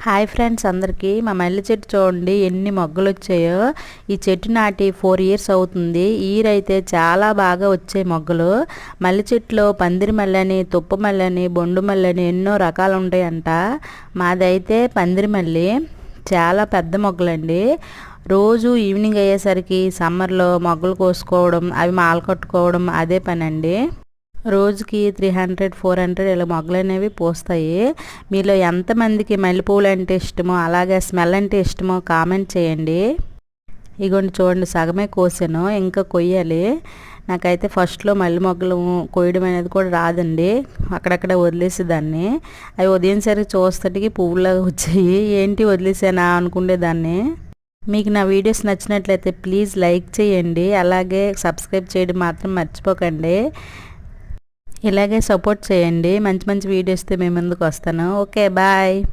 Hi friends, అందరికీ మా మల్లె చెట్టు చూడండి ఎన్ని మొగ్గలు వచ్చాయో. ఈ చెట్టు నాటి 4 ఇయర్స్ అవుతుంది. ఇయర్ అయితే చాలా బాగా వచ్చాయి మొగ్గలు. మల్లె చెట్టులో పందిరి మల్లెని, తుప్ప మల్లెని, బొండు మల్లెని ఎన్నో రకాలు ఉంటాయంట. మాదైతే పందిరి మల్లె, చాలా పెద్ద మొగ్గలండి. రోజు ఈవినింగ్ అయ్యేసరికి సమ్మర్లో మొగ్గలు కోసుకోవడం, అవి మాల కట్టుకోవడం అదే పని అండి. రోజుకి 300-400 ఇలా మొగ్గలు అనేవి పూస్తాయి. మీలో ఎంతమందికి మల్లెపూలు అంటే ఇష్టమో, అలాగే స్మెల్ అంటే ఇష్టమో కామెంట్ చేయండి. ఇగోండి చూడండి, సగమే కోసాను, ఇంకా కొయ్యాలి. నాకైతే ఫస్ట్లో మల్లె మొగ్గలు కొయ్యడం అనేది కూడా రాదండి. అక్కడక్కడ వదిలేసేదాన్ని. అవి ఉదయంసరికి చూస్తటికి పువ్వులాగా వచ్చాయి. ఏంటి వదిలేసానా అనుకునేదాన్ని. మీకు నా వీడియోస్ నచ్చినట్లయితే ప్లీజ్ లైక్ చేయండి, అలాగే సబ్స్క్రైబ్ చేయడం మాత్రం మర్చిపోకండి. ఇలాగే సపోర్ట్ చేయండి. మంచి మంచి వీడియోస్తో మేము ముందుకు వస్తాను. Okay, bye.